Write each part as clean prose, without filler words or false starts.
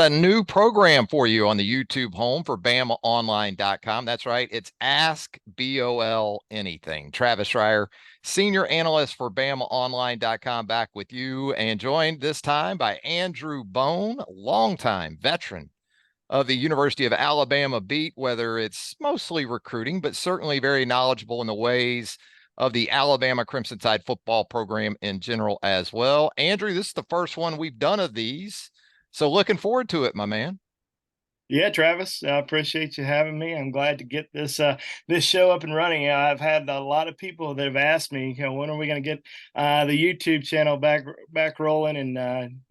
A new program for you on the YouTube home for BamaOnline.com. That's right. It's Ask BOL Anything. Travis Schreier, senior analyst for BamaOnline.com, back with you and joined this time by Andrew Bone, longtime veteran of the University of Alabama beat, whether it's mostly recruiting, but certainly very knowledgeable in the ways of the Alabama Crimson Tide football program in general as well. Andrew, this is the first one we've done of these. So looking forward to it, my man. Yeah, Travis, I appreciate you having me. I'm glad to get this show up and running. I've had a lot of people that have asked me, when are we going to get the YouTube channel back rolling, and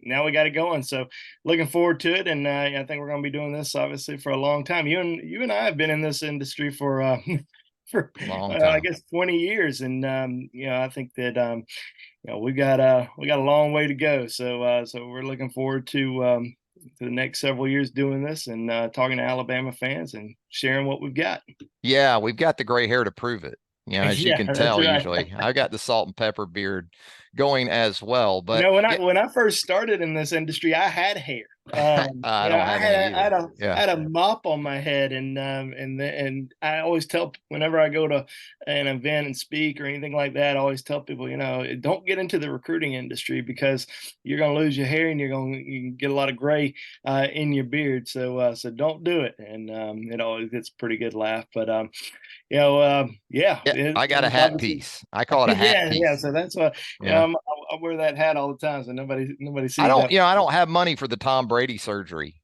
now we got it going. So looking forward to it, and I think we're going to be doing this obviously for a long time. You and I have been in this industry for for Long I time. guess 20 years, and I think that we got a long way to go. So we're looking forward to the next several years doing this and talking to Alabama fans and sharing what we've got. Yeah, we've got the gray hair to prove it. As you Yeah, can that's tell, right. usually I've got the salt and pepper beard going as well. You But know, when I yeah, when I first started in this industry, I had hair. I don't I have any had I either. had a I Yeah. had a mop on my head, and I always tell whenever I go to an event and speak or anything like that, I always tell people, don't get into the recruiting industry because you're going to lose your hair and you can get a lot of gray in your beard. So don't do it. And it always gets a pretty good laugh. But yeah, Yeah, I got a it's hat obviously. piece. I call it a hat Yeah. piece. So that's why, Yeah. I wear that hat all the time, so nobody I sees don't, that. I don't have money for the Tom Brady surgery,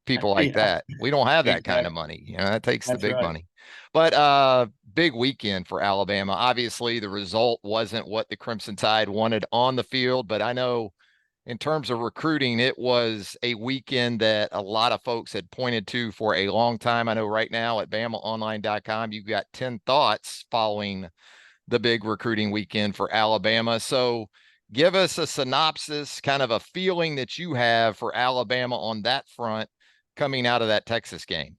people like Yeah, that. We don't have that kind of exactly. money. That takes the That's big right. money. But big weekend for Alabama. Obviously, the result wasn't what the Crimson Tide wanted on the field, but I know in terms of recruiting, it was a weekend that a lot of folks had pointed to for a long time. I know right now at BamaOnline.com, you've got 10 thoughts following the big recruiting weekend for Alabama. So give us a synopsis, kind of a feeling that you have for Alabama on that front coming out of that Texas game.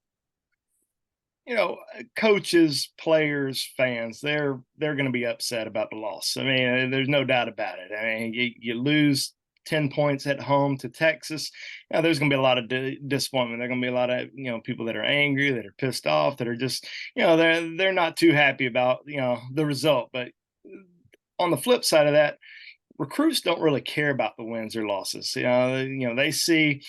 Coaches, players, fans, they're going to be upset about the loss. I mean, there's no doubt about it. I mean, you lose 10 points at home to Texas. There's going to be a lot of disappointment. There's going to be a lot of, people that are angry, that are pissed off, that are just, they're not too happy about, the result. But on the flip side of that, recruits don't really care about the wins or losses. They see,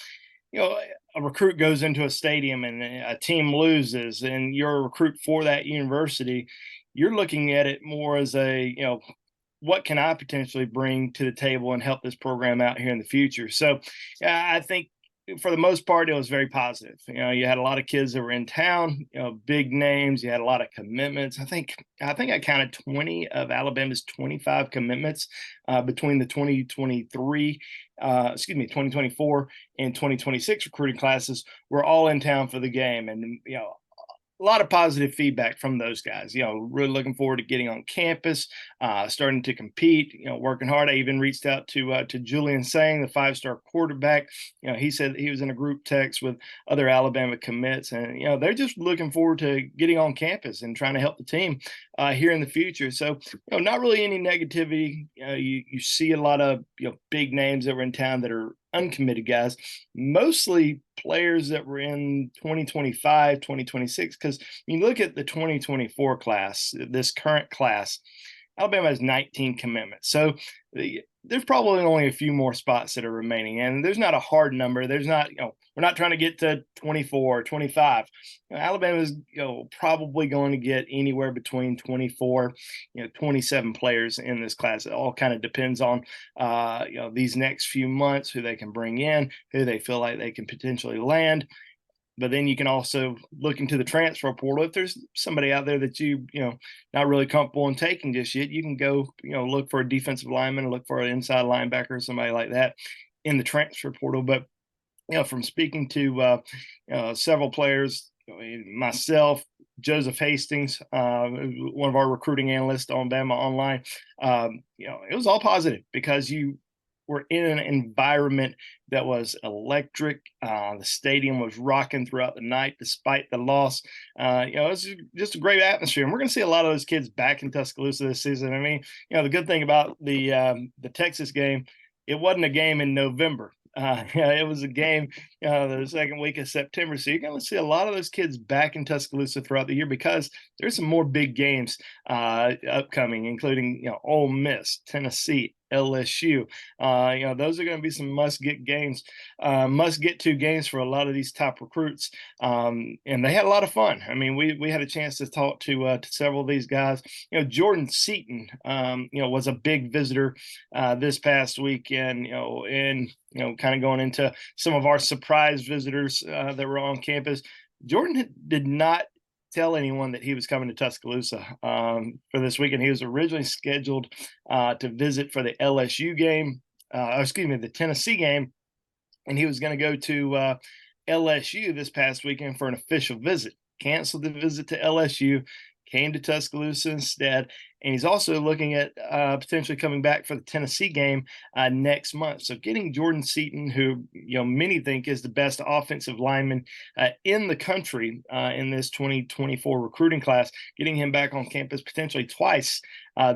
a recruit goes into a stadium and a team loses and you're a recruit for that university, you're looking at it more as what can I potentially bring to the table and help this program out here in the future. So I think for the most part, it was very positive. You had a lot of kids that were in town, big names. You had a lot of commitments. I think I counted 20 of Alabama's 25 commitments between the 2024 and 2026 recruiting classes were all in town for the game. And, a lot of positive feedback from those guys. Really looking forward to getting on campus, starting to compete. Working hard. I even reached out to Julian Sang, the five-star quarterback. He said he was in a group text with other Alabama commits, and they're just looking forward to getting on campus and trying to help the team here in the future. So not really any negativity. You see a lot of big names that were in town that are uncommitted guys, mostly players that were in 2025, 2026. Because you look at the 2024 class, this current class, Alabama has 19 commitments. So there's probably only a few more spots that are remaining. And there's not a hard number. There's not, we're not trying to get to 24 or 25. Alabama is, probably going to get anywhere between 24, 27 players in this class. It all kind of depends on, these next few months, who they can bring in, who they feel like they can potentially land. But then you can also look into the transfer portal. If there's somebody out there that not really comfortable in taking just yet, you can go look for a defensive lineman, look for an inside linebacker, or somebody like that in the transfer portal. But from speaking to several players, myself, Joseph Hastings, one of our recruiting analysts on Bama Online, it was all positive because you were in an environment that was electric. The stadium was rocking throughout the night despite the loss. It was just a great atmosphere, and we're going to see a lot of those kids back in Tuscaloosa this season. I mean, the good thing about the Texas game, it wasn't a game in November. It was a game the second week of September. So you're going to see a lot of those kids back in Tuscaloosa throughout the year because there's some more big games upcoming, including Ole Miss, Tennessee, LSU. Those are going to be some must-get games, must-get-to games for a lot of these top recruits. And they had a lot of fun. I mean, we had a chance to talk to several of these guys. Jordan Seaton, was a big visitor this past weekend. Kind of going into some of our surprise visitors that were on campus. Jordan did not tell anyone that he was coming to Tuscaloosa for this weekend. He was originally scheduled to visit for the LSU game, the Tennessee game, and he was going to go to LSU this past weekend for an official visit. Canceled the visit to LSU, came to Tuscaloosa instead, and he's also looking at potentially coming back for the Tennessee game next month. So getting Jordan Seaton, who many think is the best offensive lineman in the country in this 2024 recruiting class, getting him back on campus potentially twice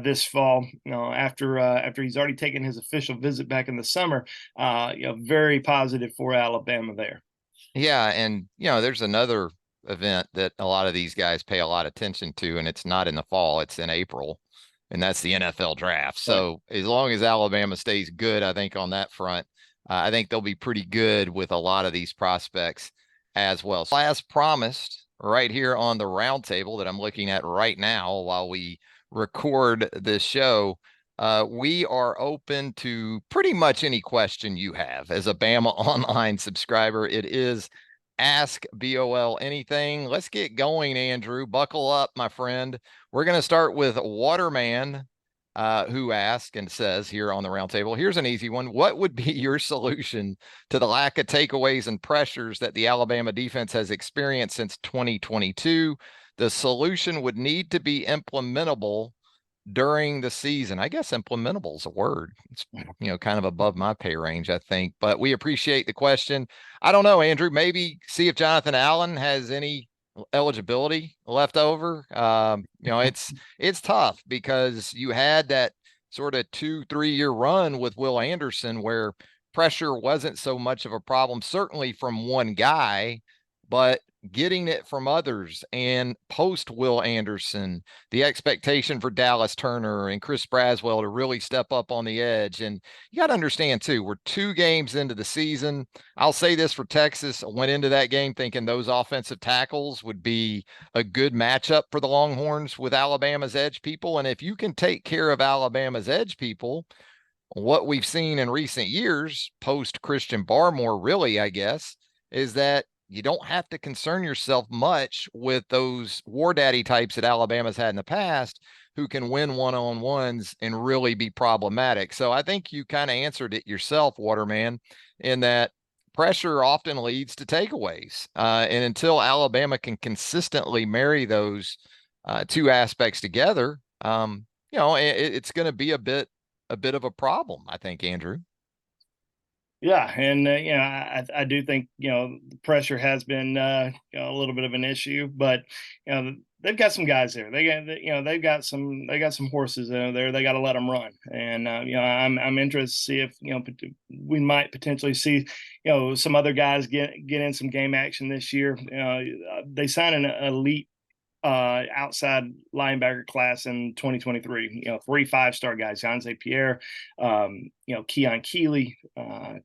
this fall. After he's already taken his official visit back in the summer, very positive for Alabama there. Yeah, and there's another event that a lot of these guys pay a lot of attention to, and it's not in the fall, it's in April, and that's the NFL draft. So as long as Alabama stays good, I think on that front, I think they'll be pretty good with a lot of these prospects as well. So as promised, right here on the roundtable that I'm looking at right now while we record this show, we are open to pretty much any question you have as a Bama Online subscriber. It is Ask BOL Anything. Let's get going, Andrew. Buckle up, my friend. We're going to start with Waterman, who asked and says here on the roundtable, here's an easy one. What would be your solution to the lack of takeaways and pressures that the Alabama defense has experienced since 2022? The solution would need to be implementable during the season. I guess implementable is a word. It's kind of above my pay range, I think, but we appreciate the question. I don't know, Andrew, maybe see if Jonathan Allen has any eligibility left over. It's tough because you had that sort of 2-3 year run with Will Anderson where pressure wasn't so much of a problem, certainly from one guy, but getting it from others. And post Will Anderson, the expectation for Dallas Turner and Chris Braswell to really step up on the edge. And you got to understand too, we're 2 games into the season. I'll say this for Texas. I went into that game thinking those offensive tackles would be a good matchup for the Longhorns with Alabama's edge people. And if you can take care of Alabama's edge people, what we've seen in recent years, post Christian Barmore, really, I guess, is that you don't have to concern yourself much with those war daddy types that Alabama's had in the past who can win one-on-ones and really be problematic. So I think you kind of answered it yourself, Waterman, in that pressure often leads to takeaways. And until Alabama can consistently marry those 2 aspects together, it's going to be a bit of a problem, I think, Andrew. Yeah, and I do think the pressure has been a little bit of an issue, but they've got some guys there. They've got some horses there. They got to let them run, and I'm interested to see if we might potentially see some other guys get in some game action this year. They signed an elite outside linebacker class in 2023. 3 5-star guys: Jonze Pierre, Keon Keeley,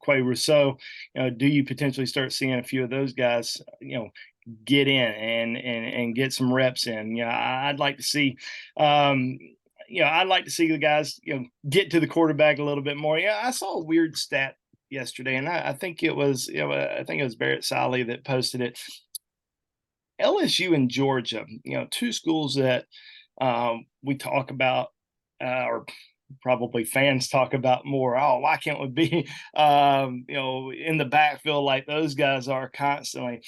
Quay Rousseau. Do you potentially start seeing a few of those guys? Get in and get some reps in. I'd like to see. I'd like to see the guys get to the quarterback a little bit more. I saw a weird stat yesterday, and I think it was Barrett Solly that posted it. LSU and Georgia, 2 schools that we talk about, or probably fans talk about more. Oh, why can't we be, in the backfield like those guys are constantly?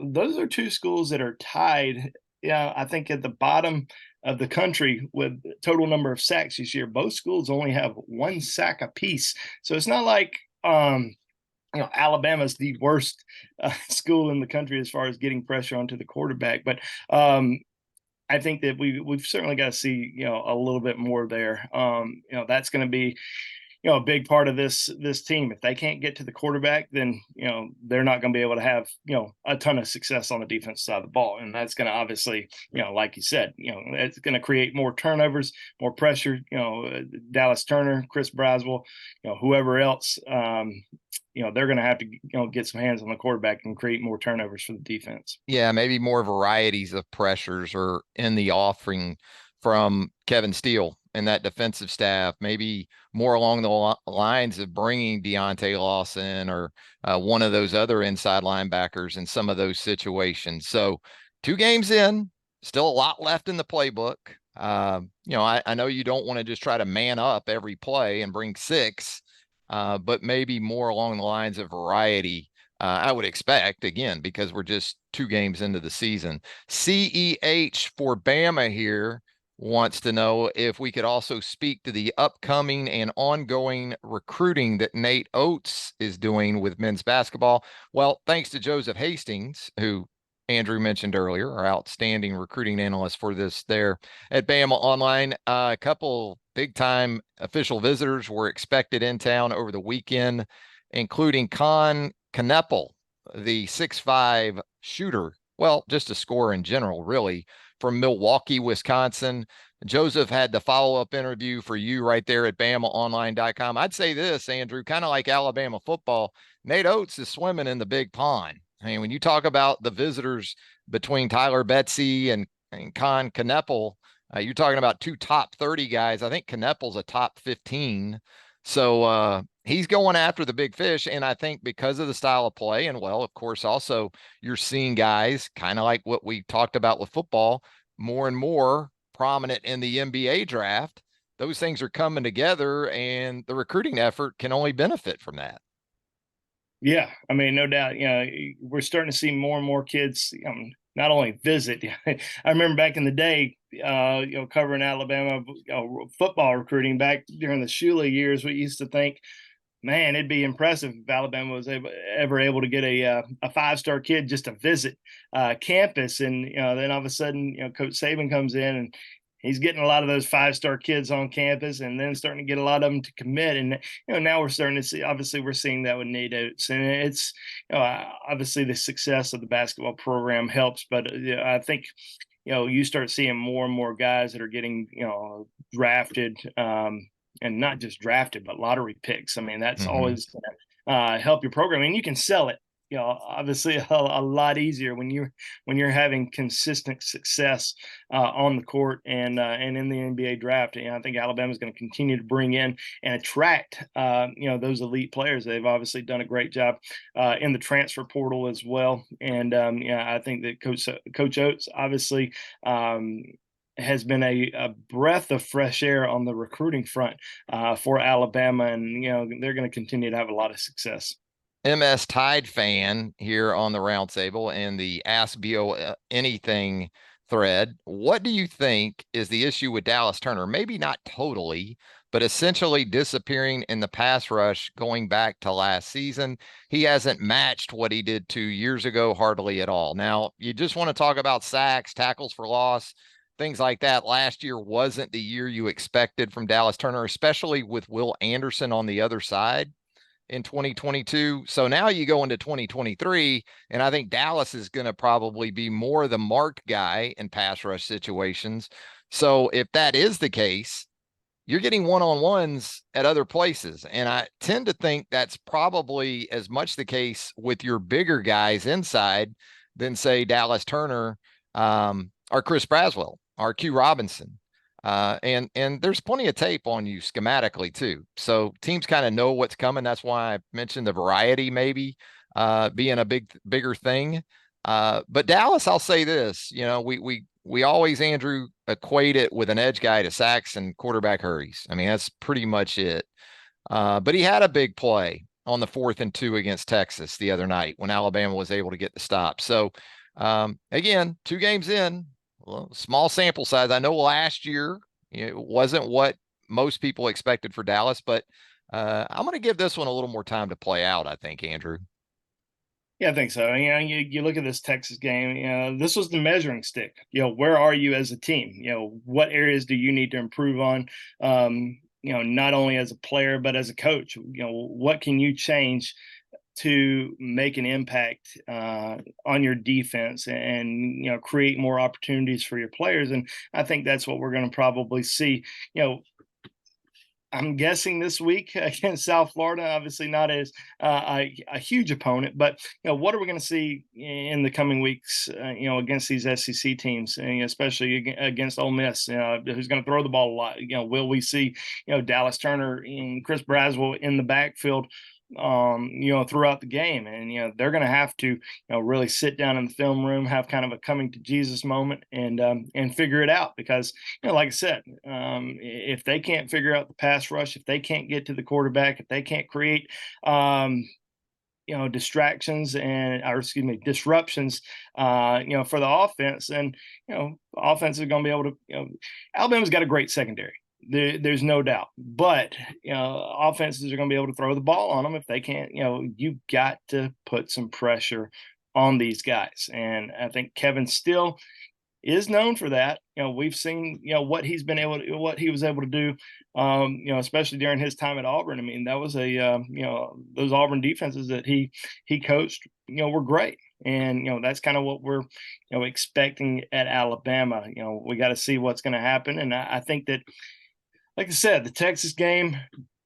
Those are 2 schools that are tied. I think at the bottom of the country with total number of sacks this year. Both schools only have 1 sack apiece, so it's not like Alabama's the worst school in the country as far as getting pressure onto the quarterback. But I think that we've certainly got to see a little bit more there. That's going to be a big part of this team. If they can't get to the quarterback, then they're not going to be able to have a ton of success on the defense side of the ball, and that's going to obviously like you said, it's going to create more turnovers, more pressure. Dallas Turner, Chris Braswell, whoever else. They're going to have to get some hands on the quarterback and create more turnovers for the defense. Yeah, maybe more varieties of pressures are in the offering from Kevin Steele and that defensive staff. Maybe more along the lines of bringing Deontay Lawson or one of those other inside linebackers in some of those situations. So 2 games in, still a lot left in the playbook. I know you don't want to just try to man up every play and bring 6, but maybe more along the lines of variety. I would expect, again, because we're just 2 games into the season. CEH for Bama here wants to know if we could also speak to the upcoming and ongoing recruiting that Nate Oats is doing with men's basketball. Well, thanks to Joseph Hastings, who Andrew mentioned earlier, our outstanding recruiting analyst for this there at Bama Online. A couple big time official visitors were expected in town over the weekend, including Con Kneppel, the 6'5" shooter. Well, just a scorer in general, really, from Milwaukee, Wisconsin. Joseph had the follow-up interview for you right there at BamaOnline.com. I'd say this, Andrew, kind of like Alabama football, Nate Oats is swimming in the big pond. I mean, when you talk about the visitors between Tyler Betsy and Con Kneppel, you're talking about 2 top 30 guys. I think Kneppel's a top 15. So he's going after the big fish. And I think because of the style of play, and well, of course, also you're seeing guys kind of like what we talked about with football, more and more prominent in the NBA draft. Those things are coming together, and the recruiting effort can only benefit from that. Yeah, I mean, no doubt. We're starting to see more and more kids not only visit. I remember back in the day, covering Alabama football recruiting back during the Shula years. We used to think, man, it'd be impressive if Alabama was ever able to get a 5-star kid just to visit campus, and then all of a sudden, Coach Saban comes in and he's getting a lot of those 5-star kids on campus, and then starting to get a lot of them to commit. And now we're starting to see. Obviously, we're seeing that with Nate Oats, and it's obviously the success of the basketball program helps. But I think you start seeing more and more guys that are getting drafted. And not just drafted, but lottery picks. I mean, that's always going to help your program, and you can sell it. Obviously a lot easier when you're having consistent success on the court and in the NBA draft. And I think Alabama is going to continue to bring in and attract those elite players. They've obviously done a great job in the transfer portal as well. And I think that Coach Oats obviously has been a breath of fresh air on the recruiting front for Alabama, and they're going to continue to have a lot of success. MS Tide fan here on the roundtable and the Ask BO Anything thread. What do you think is the issue with Dallas Turner? Maybe not totally, but essentially disappearing in the pass rush going back to last season. He hasn't matched what he did 2 years ago hardly at all. Now, you just want to talk about sacks, tackles for loss, things like that. Last year wasn't the year you expected from Dallas Turner, especially with Will Anderson on the other side in 2022. So now you go into 2023, and I think Dallas is going to probably be more the marked guy in pass rush situations. So if that is the case, you're getting one-on-ones at other places. And I tend to think that's probably as much the case with your bigger guys inside than, say, Dallas Turner or Chris Braswell or Q Robinson. And there's plenty of tape on you schematically too. So teams kind of know what's coming. That's why I mentioned the variety maybe being a bigger thing. But Dallas, I'll say this, we always, Andrew, equate it with an edge guy to sacks and quarterback hurries. I mean, that's pretty much it. But he had a big play on the 4th and 2 against Texas the other night when Alabama was able to get the stop. So again, 2 games in, well, small sample size. I know last year it wasn't what most people expected for Dallas, but I'm going to give this one a little more time to play out, I think, Andrew. Yeah, I think so. You look at this Texas game, this was the measuring stick. Where are you as a team? What areas do you need to improve on? not only as a player but as a coach. What can you change to make an impact on your defense and create more opportunities for your players? And I think that's what we're going to probably see. I'm guessing this week against South Florida, obviously not as a huge opponent, but what are we going to see in the coming weeks? Against these SEC teams, and especially against Ole Miss, who's going to throw the ball a lot. Will we see Dallas Turner and Chris Braswell in the backfield throughout the game? And they're going to have to really sit down in the film room, have kind of a coming to Jesus moment, and figure it out. Because like I said, if they can't figure out the pass rush, if they can't get to the quarterback, if they can't create distractions or excuse me, disruptions, for the offense, and offense is going to be able to. Alabama's got a great secondary. There's no doubt, but offenses are going to be able to throw the ball on them if they can't. You've got to put some pressure on these guys, and I think Kevin Steele is known for that. We've seen what he was able to do, especially during his time at Auburn. I mean, that was those Auburn defenses that he coached, were great. And that's kind of what we're expecting at Alabama. We got to see what's going to happen, and I think that, like I said, the Texas game,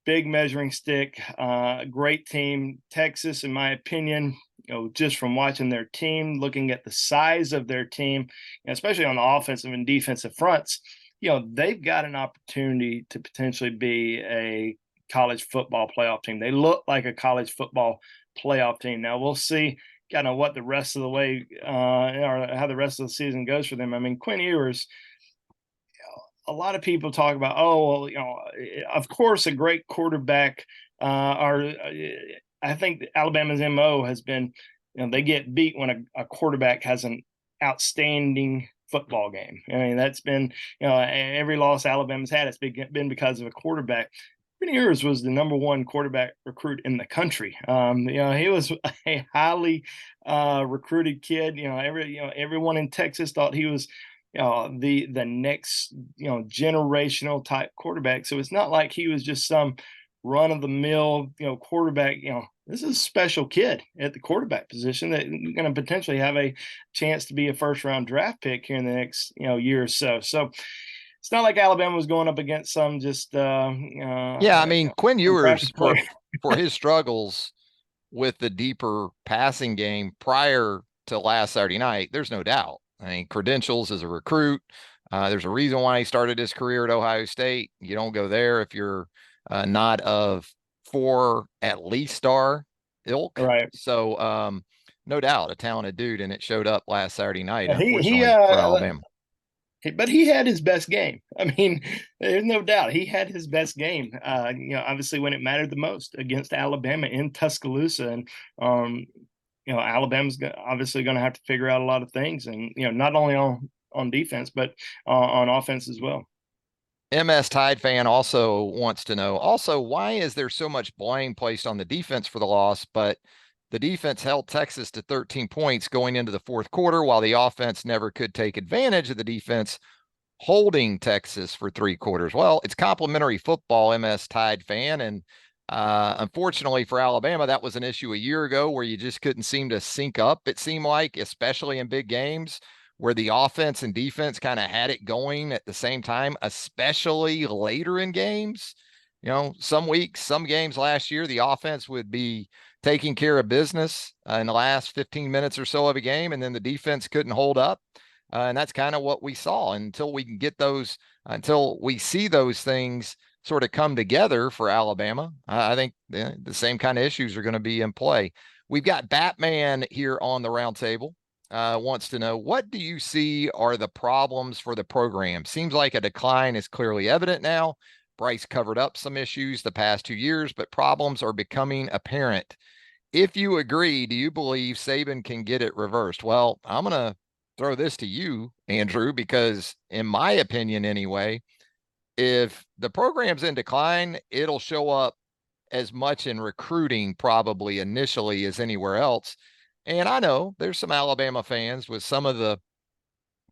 big measuring stick, great team. Texas, in my opinion, just from watching their team, looking at the size of their team, especially on the offensive and defensive fronts, they've got an opportunity to potentially be a college football playoff team. They look like a college football playoff team. Now we'll see kind of what the rest of the way or how the rest of the season goes for them. I mean, Quinn Ewers, a lot of people talk about, oh, well, of course, a great quarterback. I think Alabama's MO has been, they get beat when a quarterback has an outstanding football game. I mean, that's been, every loss Alabama's had, it's been because of a quarterback. Quinn Ewers was the number one quarterback recruit in the country. He was a highly recruited kid. Everyone in Texas thought he was the next generational type quarterback. So it's not like he was just some run of the mill quarterback. This is a special kid at the quarterback position that going to potentially have a chance to be a first round draft pick here in the next year or so. So it's not like Alabama was going up against some just yeah. I mean, Quinn Ewers, for his struggles with the deeper passing game prior to last Saturday night, there's no doubt. I mean, credentials as a recruit. There's a reason why he started his career at Ohio State. You don't go there if you're not of 4 at least star ilk. right. So no doubt a talented dude, and it showed up last Saturday night, He unfortunately for Alabama. But he had his best game. I mean, there's no doubt he had his best game. Obviously when it mattered the most against Alabama in Tuscaloosa, and Alabama's obviously going to have to figure out a lot of things, and not only on defense but on offense as well. MS Tide fan also wants to know, also, why is there so much blame placed on the defense for the loss, but the defense held Texas to 13 points going into the fourth quarter, while the offense never could take advantage of the defense holding Texas for 3 quarters? Well, it's complimentary football, MS Tide fan. And unfortunately for Alabama, that was an issue a year ago where you just couldn't seem to sync up, it seemed like, especially in big games where the offense and defense kind of had it going at the same time, especially later in games. Some weeks, some games last year, the offense would be taking care of business in the last 15 minutes or so of a game, and then the defense couldn't hold up. And that's kind of what we saw until we see those things sort of come together for Alabama. I think the same kind of issues are going to be in play. We've got Batman here on the roundtable. Wants to know, what do you see are the problems for the program? Seems like a decline is clearly evident now. Bryce covered up some issues the past 2 years, but problems are becoming apparent. If you agree, do you believe Saban can get it reversed? Well, I'm going to throw this to you, Andrew, because in my opinion anyway, if the program's in decline, it'll show up as much in recruiting probably initially as anywhere else. And I know there's some Alabama fans with some of the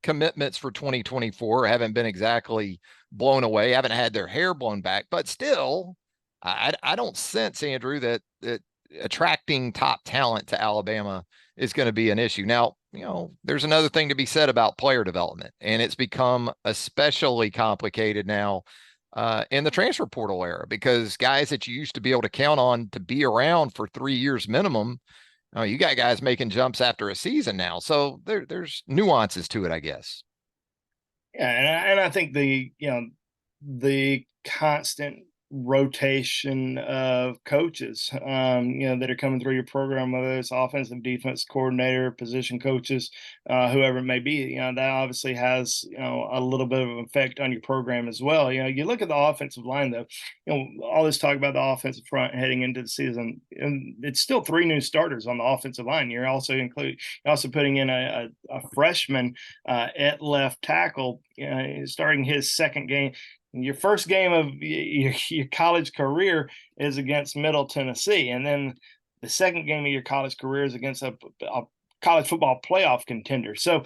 commitments for 2024 haven't been exactly blown away, haven't had their hair blown back, but still, I don't sense, Andrew, that attracting top talent to Alabama is going to be an issue. Now, there's another thing to be said about player development, and it's become especially complicated now in the transfer portal era, because guys that you used to be able to count on to be around for 3 years minimum, you got guys making jumps after a season now. So there's nuances to it, I guess. Yeah, and I think the constant rotation of coaches, that are coming through your program, whether it's offensive, defense coordinator, position coaches, whoever it may be, that obviously has, a little bit of an effect on your program as well. You look at the offensive line, though, all this talk about the offensive front heading into the season, and it's still 3 new starters on the offensive line. You're also putting in a freshman at left tackle, starting his second game. Your first game of your college career is against Middle Tennessee, and then the second game of your college career is against a college football playoff contender. So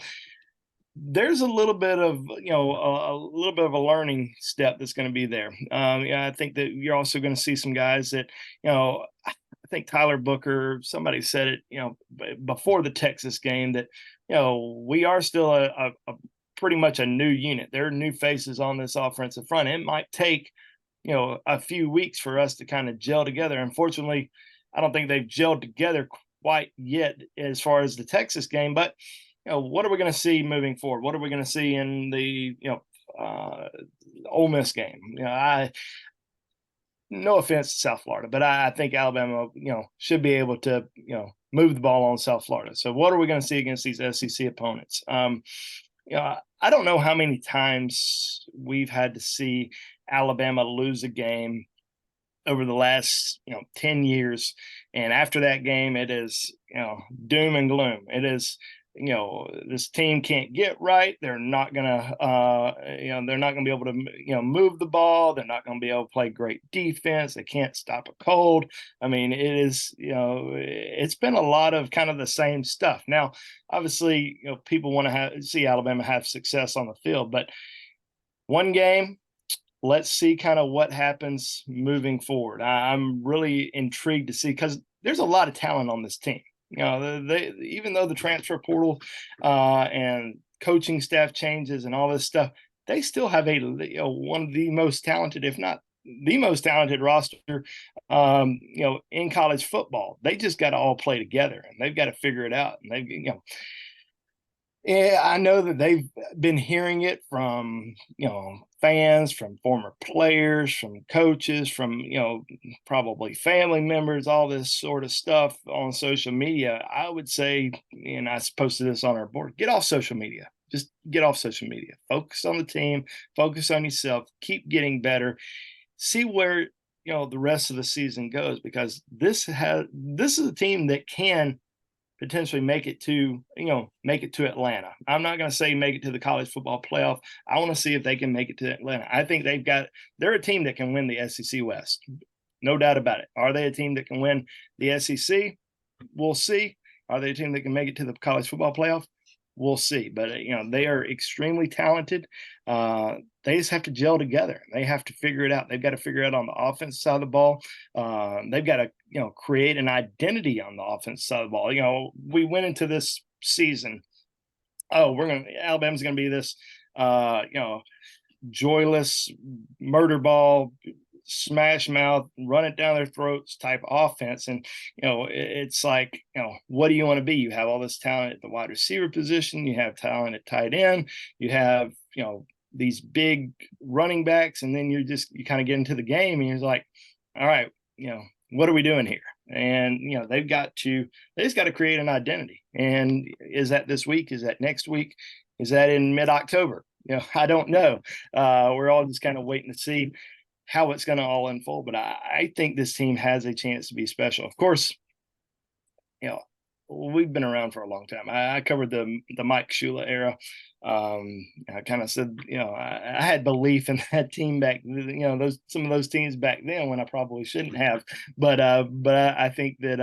there's a little bit of a learning step that's going to be there. I think that you're also going to see some guys that I think Tyler Booker, somebody said it before the Texas game, that we are still a pretty much a new unit. There are new faces on this offensive front. It might take, a few weeks for us to kind of gel together. Unfortunately, I don't think they've gelled together quite yet as far as the Texas game. But, what are we going to see moving forward? What are we going to see in the, Ole Miss game? No offense to South Florida, but I think Alabama, should be able to, move the ball on South Florida. So what are we going to see against these SEC opponents? I don't know how many times we've had to see Alabama lose a game over the last 10 years, and after that game it is doom and gloom. It is this team can't get right. They're not gonna they're not gonna be able to move the ball. They're not gonna be able to play great defense. They can't stop a cold. I mean, it is it's been a lot of kind of the same stuff. Now obviously people want to see Alabama have success on the field, but one game, let's see kind of what happens moving forward. I'm really intrigued to see, because there's a lot of talent on this team. They even though the transfer portal and coaching staff changes and all this stuff, they still have one of the most talented, if not the most talented roster, in college football. They just got to all play together, and they've got to figure it out. And yeah, I know that they've been hearing it from, fans, from former players, from coaches, from, probably family members, all this sort of stuff on social media. I would say, and I posted this on our board, get off social media. Just get off social media. Focus on the team, focus on yourself, keep getting better, see where, the rest of the season goes, because this is a team that can potentially make it to Atlanta. I'm not going to say make it to the college football playoff. I want to see if they can make it to Atlanta. I think they're a team that can win the SEC West. No doubt about it. Are they a team that can win the SEC? We'll see. Are they a team that can make it to the college football playoff? We'll see. But they are extremely talented. They just have to gel together. They have to figure it out. They've got to figure it out on the offensive side of the ball. They've got to create an identity on the offensive side of the ball. We went into this season, Alabama's gonna be this joyless murder ball, smash mouth, run it down their throats type offense. And it's like, what do you want to be? You have all this talent at the wide receiver position, you have talent at tight end, you have these big running backs, and then you kind of get into the game and you're like, all right, what are we doing here? And they just got to create an identity. And is that this week? Is that next week? Is that in mid-October? I don't know. We're all just kind of waiting to see how it's going to all unfold. But I think this team has a chance to be special. Of course, we've been around for a long time. I covered the Mike Shula era. I kind of said, I had belief in that team back, some of those teams back then when I probably shouldn't have. But I think that,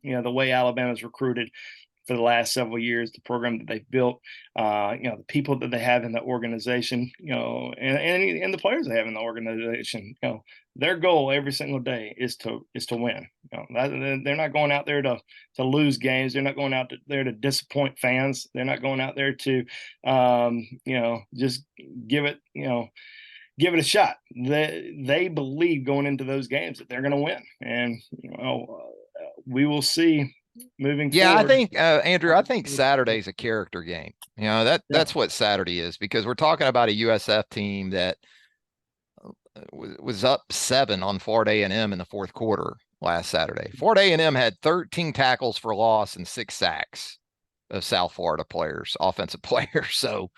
the way Alabama's recruited, for the last several years, the program that they've built, the people that they have in the organization, and the players they have in the organization. Their goal every single day is to win. They're not going out there to lose games. They're not going out there to disappoint fans. They're not going out there to just give it give it a shot. They believe going into those games that they're going to win, and we will see moving Yeah, I forward. think Andrew, I think Saturday's a character game. Yeah, That's what Saturday is, because we're talking about a USF team that was up 7 on Florida A&M in the fourth quarter last Saturday. Florida A&M had 13 tackles for loss and 6 sacks of South Florida players, offensive players. So,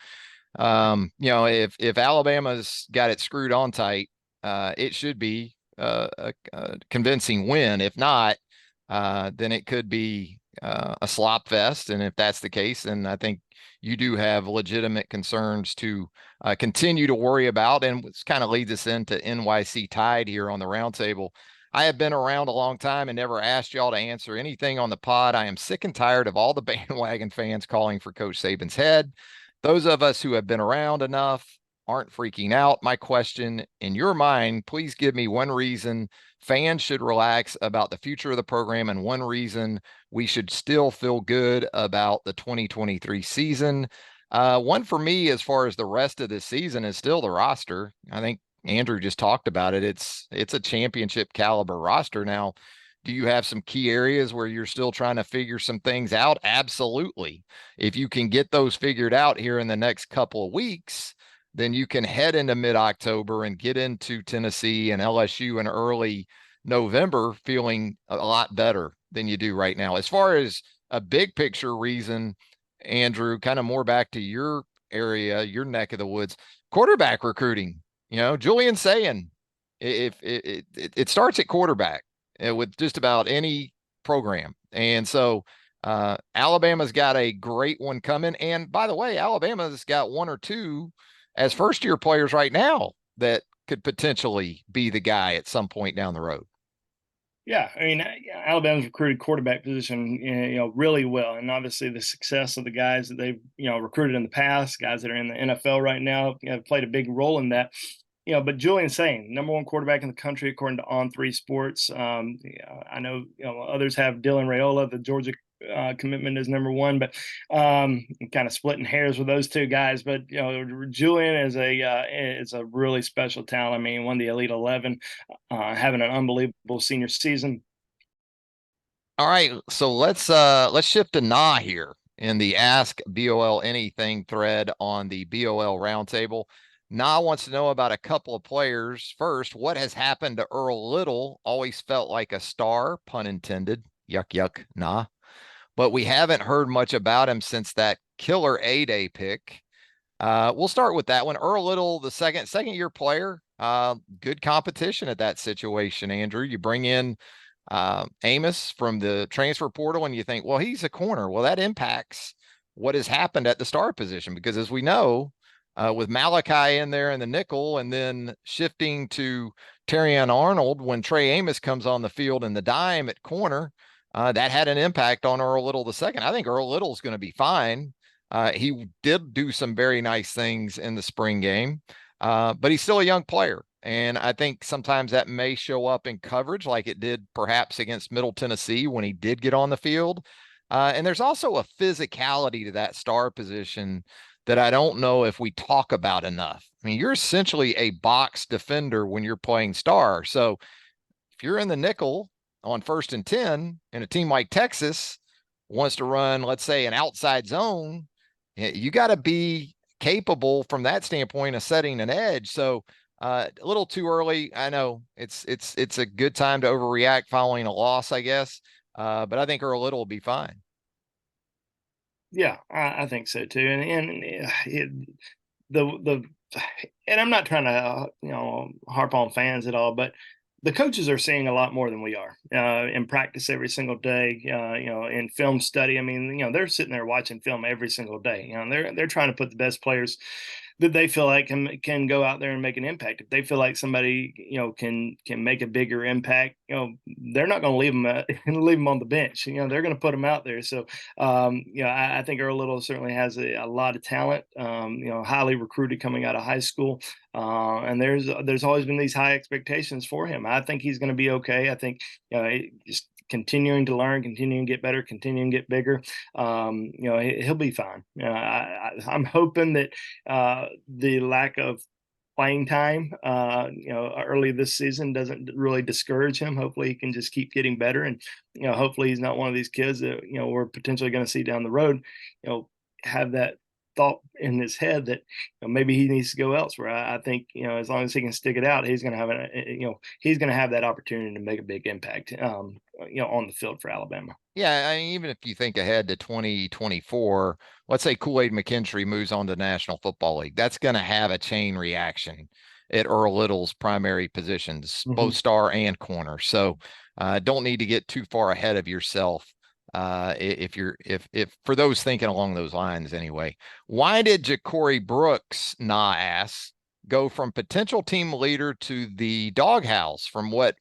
if Alabama's got it screwed on tight, it should be a convincing win. If not, then it could be a slop fest. And if that's the case, then I think you do have legitimate concerns to continue to worry about. And this kind of leads us into NYC Tide here on the roundtable. I have been around a long time and never asked y'all to answer anything on the pod. I am sick and tired of all the bandwagon fans calling for Coach Saban's head. Those of us who have been around enough aren't freaking out. My question, in your mind, please give me one reason fans should relax about the future of the program and one reason we should still feel good about the 2023 season. One for me, as far as the rest of this season, is still the roster. I think Andrew just talked about it. It's a championship caliber roster. Now, do you have some key areas where you're still trying to figure some things out? Absolutely. If you can get those figured out here in the next couple of weeks, then you can head into mid-October and get into Tennessee and LSU in early November feeling a lot better than you do right now. As far as a big picture reason, Andrew, kind of more back to your area, your neck of the woods, quarterback recruiting. Julian's saying if it starts at quarterback with just about any program. And so Alabama's got a great one coming. And by the way, Alabama's got one or two as first-year players right now that could potentially be the guy at some point down the road. Yeah, I mean, Alabama's recruited quarterback position, really well, and obviously the success of the guys that they've, recruited in the past, guys that are in the NFL right now, have played a big role in that. But Julian's saying number one quarterback in the country according to On3 Sports. I know others have Dylan Raiola, the Georgia commitment is number one, but kind of splitting hairs with those two guys. But Julian is a really special talent. I mean, won the Elite 11, having an unbelievable senior season. All right, so let's shift to Nah here in the Ask BOL Anything thread on the BOL Roundtable. Nah wants to know about a couple of players. First, what has happened to Earl Little? Always felt like a star, pun intended. Yuck, yuck, Nah. But we haven't heard much about him since that killer A-Day pick. We'll start with that one. Earl Little, the second year player, good competition at that situation, Andrew. You bring in Amos from the transfer portal and you think, well, he's a corner. Well, that impacts what has happened at the star position, because as we know, with Malachi in there in the nickel and then shifting to Terrion Arnold when Trey Amos comes on the field in the dime at corner, that had an impact on Earl Little II. I think Earl Little's going to be fine. He did do some very nice things in the spring game, but he's still a young player. And I think sometimes that may show up in coverage like it did perhaps against Middle Tennessee when he did get on the field. And there's also a physicality to that star position that I don't know if we talk about enough. I mean, you're essentially a box defender when you're playing star. So if you're in the nickel on 1st and 10 and a team like Texas wants to run, let's say, an outside zone, you got to be capable from that standpoint of setting an edge. So a little too early. I know it's a good time to overreact following a loss, I guess. But I think Earl Little will be fine. Yeah, I think so too. The and I'm not trying to harp on fans at all, but the coaches are seeing a lot more than we are in practice every single day. In film study. I mean, they're sitting there watching film every single day. They're trying to put the best players that they feel like can go out there and make an impact. If they feel like somebody can make a bigger impact, they're not going to leave them leave them on the bench. They're going to put them out there. So I think Earl Little certainly has a lot of talent. Highly recruited coming out of high school, and there's always been these high expectations for him. I think he's going to be okay. I think just continuing to learn, continuing to get better, continuing to get bigger. He'll be fine. I'm hoping that the lack of playing time, early this season doesn't really discourage him. Hopefully, he can just keep getting better, and hopefully, he's not one of these kids that we're potentially going to see down the road, have that thought in his head that maybe he needs to go elsewhere. I think as long as he can stick it out, he's going to have he's going to have that opportunity to make a big impact, on the field for Alabama. Yeah, I mean, even if you think ahead to 2024, let's say Kool-Aid McKinstry moves on to National Football League. That's going to have a chain reaction at Earl Little's primary positions, both Mm-hmm. star and corner. So don't need to get too far ahead of yourself. If for those thinking along those lines anyway, why did Ja'Cory Brooks, ass, go from potential team leader to the doghouse? From what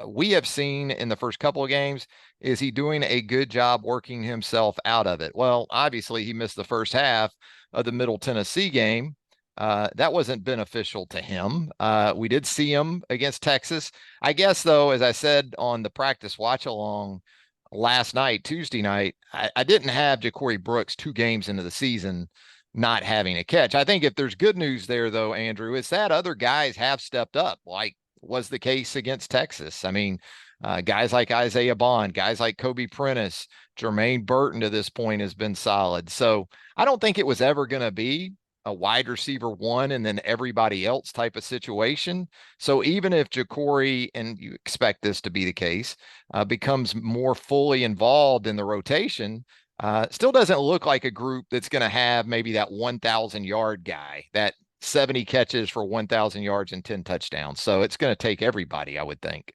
we have seen in the first couple of games, is he doing a good job working himself out of it? Well, obviously, he missed the first half of the Middle Tennessee game. That wasn't beneficial to him. We did see him against Texas. I guess, though, as I said on the practice watch along last night, Tuesday night, I didn't have Ja'Cory Brooks 2 games into the season not having a catch. I think if there's good news there, though, Andrew, it's that other guys have stepped up, like was the case against Texas. I mean, guys like Isaiah Bond, guys like Kobe Prentice, Jermaine Burton to this point has been solid. So I don't think it was ever going to be a wide receiver one and then everybody else type of situation. So even if Ja'Cory, and you expect this to be the case, becomes more fully involved in the rotation, still doesn't look like a group that's going to have maybe that 1,000-yard guy, that 70 catches for 1,000 yards and 10 touchdowns. So it's going to take everybody, I would think.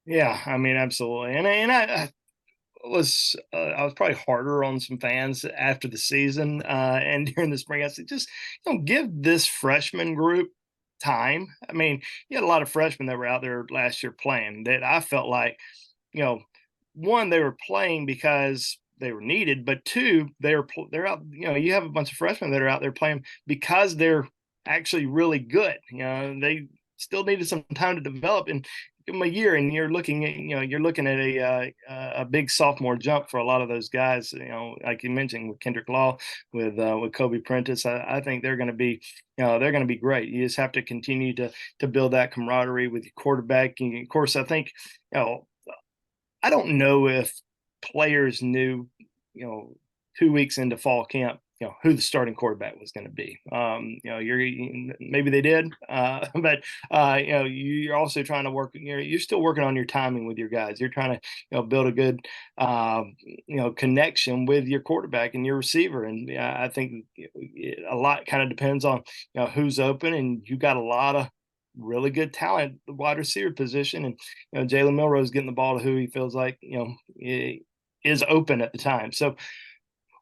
Yeah, I mean, absolutely. I was probably harder on some fans after the season and during the spring. I said, just give this freshman group time. I mean, you had a lot of freshmen that were out there last year playing that I felt like, you know, one, they were playing because they were needed, but two, they're out. You have a bunch of freshmen that are out there playing because they're actually really good. They still needed some time to develop, and give them a year, and you're looking at a big sophomore jump for a lot of those guys. Like you mentioned with Kendrick Law, with Kobe Prentice. I think they're going to be great. You just have to continue to build that camaraderie with your quarterback. And of course, I think I don't know if players knew, 2 weeks into fall camp, who the starting quarterback was going to be. Maybe they did, but you're also trying to work. You're still working on your timing with your guys. You're trying to, build a good, connection with your quarterback and your receiver. And I think a lot kind of depends on who's open, and you got a lot of really good talent, the wide receiver position, and Jalen Milroe's getting the ball to who he feels like is open at the time. So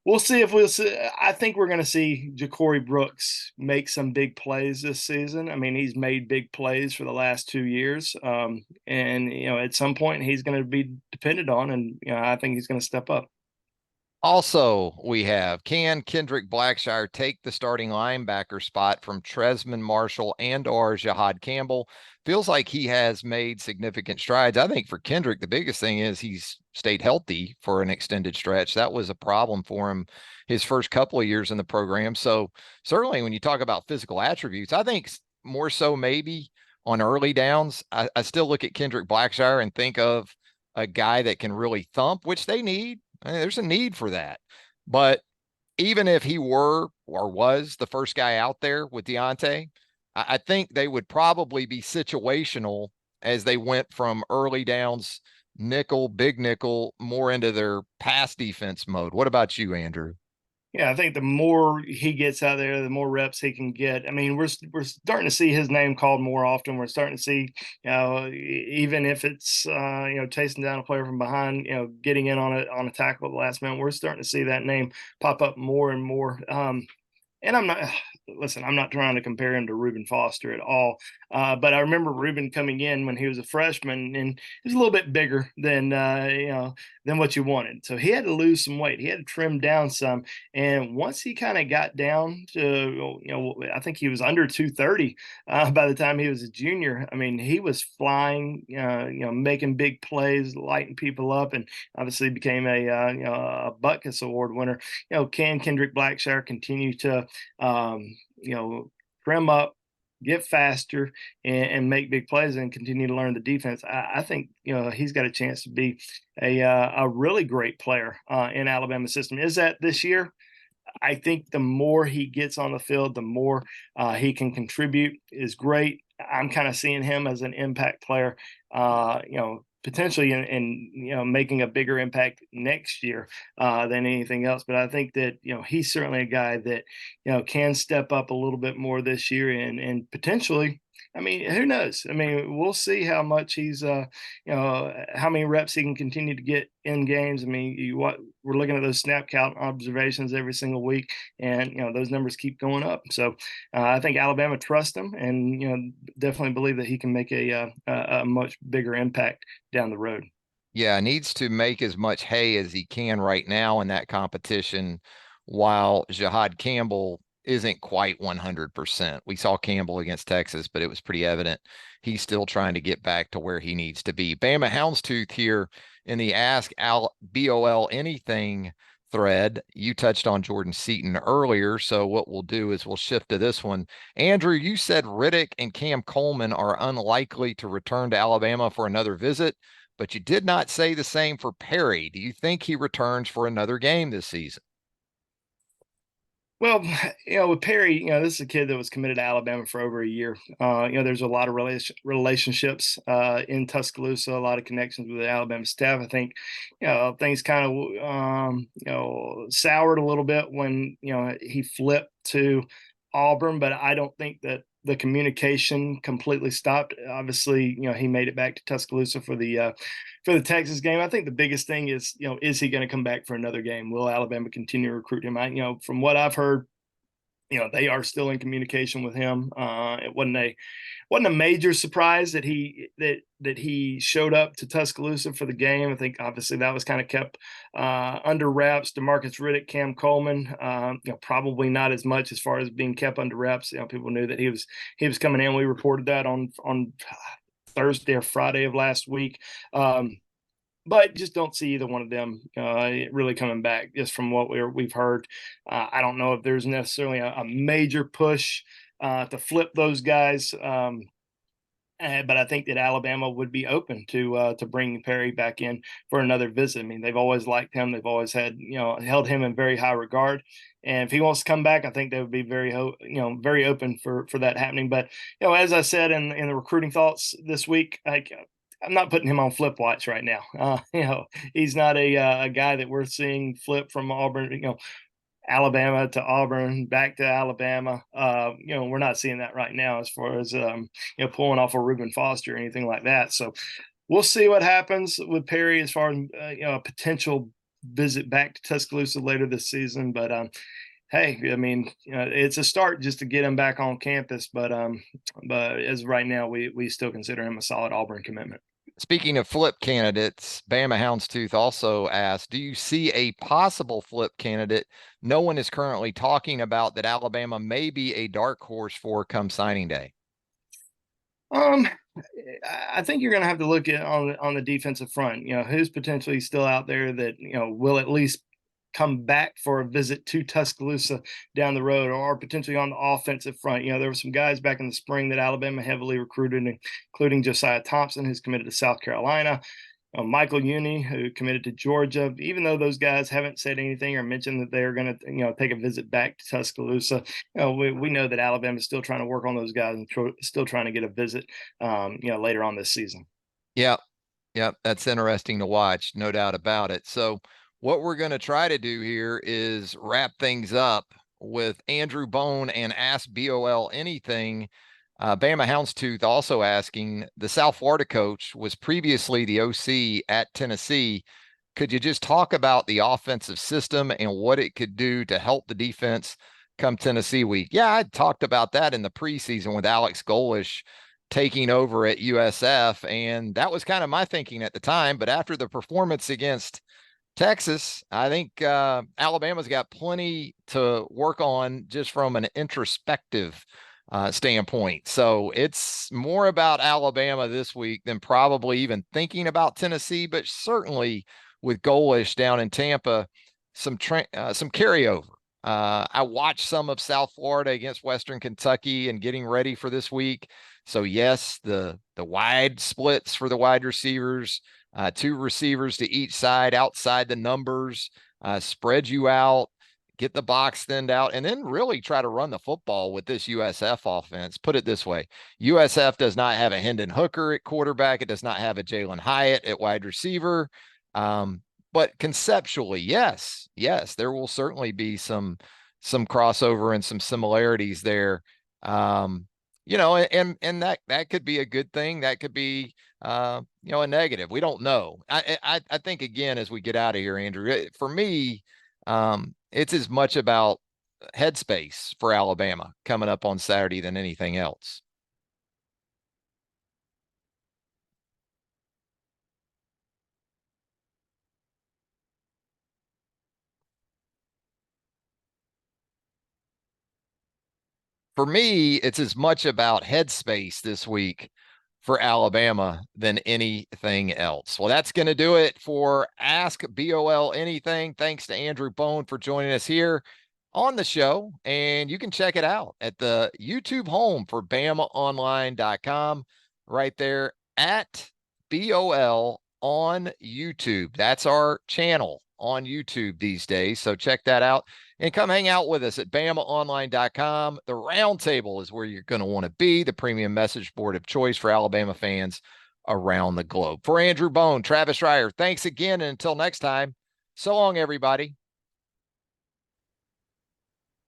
we'll see if we'll see. I think we're going to see Ja'Cory Brooks make some big plays this season. I mean, he's made big plays for the last 2 years, and at some point he's going to be depended on, and I think he's going to step up. Also, we have, can Kendrick Blackshire take the starting linebacker spot from Tresman Marshall and or Jahad Campbell? Feels like he has made significant strides. I think for Kendrick, the biggest thing is he's stayed healthy for an extended stretch. That was a problem for him his first couple of years in the program. So certainly when you talk about physical attributes, I think more so maybe on early downs, I still look at Kendrick Blackshire and think of a guy that can really thump, which they need. There's a need for that. But even if he were or was the first guy out there with Deontay, I think they would probably be situational as they went from early downs, nickel, big nickel, more into their pass defense mode. What about you, Andrew? Yeah, I think the more he gets out there, the more reps he can get. I mean, we're starting to see his name called more often. We're starting to see, even if it's chasing down a player from behind, getting in on a tackle at the last minute. We're starting to see that name pop up more and more. and I'm not listen, I'm not trying to compare him to Reuben Foster at all. But I remember Reuben coming in when he was a freshman, and he was a little bit bigger than than what you wanted. So he had to lose some weight. He had to trim down some. And once he kind of got down to, I think he was under 230 by the time he was a junior. I mean, he was flying, making big plays, lighting people up, and obviously became a Butkus Award winner. Can Kendrick Blackshire continue to trim up, get faster, and make big plays and continue to learn the defense? I think he's got a chance to be a really great player in Alabama system. Is that this year? I think the more he gets on the field, the more he can contribute is great. I'm kind of seeing him as an impact player, potentially in making a bigger impact next year than anything else. But I think that he's certainly a guy that can step up a little bit more this year and potentially. I mean, who knows? I mean, we'll see how much he's, how many reps he can continue to get in games. I mean, we're looking at those snap count observations every single week, and those numbers keep going up. So I think Alabama trusts him, and definitely believe that he can make a much bigger impact down the road. Yeah, needs to make as much hay as he can right now in that competition, while Jihad Campbell isn't quite 100%. We saw Campbell against Texas, but it was pretty evident he's still trying to get back to where he needs to be. Bama Houndstooth here in the Ask BOL Anything thread. You touched on Jordan Seaton earlier, so what we'll do is we'll shift to this one. Andrew, you said Riddick and Cam Coleman are unlikely to return to Alabama for another visit, but you did not say the same for Perry. Do you think he returns for another game this season? Well, with Perry, this is a kid that was committed to Alabama for over a year. There's a lot of relationships in Tuscaloosa, a lot of connections with the Alabama staff. I think, things kind of, soured a little bit when, he flipped to Auburn, but I don't think that the communication completely stopped. Obviously, he made it back to Tuscaloosa for the Texas game. I think the biggest thing is he going to come back for another game? Will Alabama continue to recruit him? From what I've heard, they are still in communication with him. It wasn't a major surprise that he showed up to Tuscaloosa for the game. I think obviously that was kind of kept under wraps. DeMarcus Riddick, Cam Coleman, probably not as much as far as being kept under wraps. People knew that he was coming in. We reported that on Thursday or Friday of last week. But just don't see either one of them really coming back, just from what we've heard. I don't know if there's necessarily a major push to flip those guys, but I think that Alabama would be open to bringing Perry back in for another visit. I mean, they've always liked him. They've always held him in very high regard. And if he wants to come back, I think they would be very open for that happening. But as I said in the recruiting thoughts this week, I'm not putting him on flip watch right now. He's not a guy that we're seeing flip from Auburn, Alabama to Auburn, back to Alabama. We're not seeing that right now as far as pulling off a Reuben Foster or anything like that. So we'll see what happens with Perry as far as a potential visit back to Tuscaloosa later this season. But hey, I mean, it's a start just to get him back on campus. But as right now, we still consider him a solid Auburn commitment. Speaking of flip candidates, Bama Houndstooth also asked, do you see a possible flip candidate no one is currently talking about that Alabama may be a dark horse for come signing day? I think you're going to have to look at on the defensive front. Who's potentially still out there that will at least come back for a visit to Tuscaloosa down the road, or potentially on the offensive front. There were some guys back in the spring that Alabama heavily recruited, including Josiah Thompson, who's committed to South Carolina, Michael Uni, who committed to Georgia. Even though those guys haven't said anything or mentioned that they're going to, take a visit back to Tuscaloosa, we know that Alabama is still trying to work on those guys and still trying to get a visit, later on this season. Yeah, yeah, that's interesting to watch, no doubt about it. So what we're going to try to do here is wrap things up with Andrew Bone and Ask BOL Anything. Bama Houndstooth also asking, the South Florida coach was previously the OC at Tennessee. Could you just talk about the offensive system and what it could do to help the defense come Tennessee week. Yeah, I talked about that in the preseason with Alex Golish taking over at USF, and that was kind of my thinking at the time. But after the performance against Texas, I think Alabama's got plenty to work on just from an introspective standpoint. So it's more about Alabama this week than probably even thinking about Tennessee, but certainly with Golish down in Tampa, some carryover. I watched some of South Florida against Western Kentucky and getting ready for this week. So yes, the wide splits for the wide receivers, two receivers to each side outside the numbers, spread you out, get the box thinned out, and then really try to run the football with this USF offense. Put it this way: USF does not have a Hendon Hooker at quarterback. It does not have a Jalen Hyatt at wide receiver. But conceptually, yes, there will certainly be some crossover and some similarities there. And that could be a good thing. That could be a negative. We don't know. I think again, as we get out of here, Andrew, for me, it's as much about headspace for Alabama coming up on Saturday than anything else. For me, it's as much about headspace this week for Alabama than anything else. Well, that's going to do it for Ask BOL Anything. Thanks to Andrew Bone for joining us here on the show. And you can check it out at the YouTube home for BamaOnline.com right there at BOL on YouTube. That's our channel on YouTube these days. So check that out and come hang out with us at BamaOnline.com. The roundtable is where you're going to want to be, the premium message board of choice for Alabama fans around the globe. For Andrew Bone, Travis Reier, thanks again. And until next time, so long, everybody.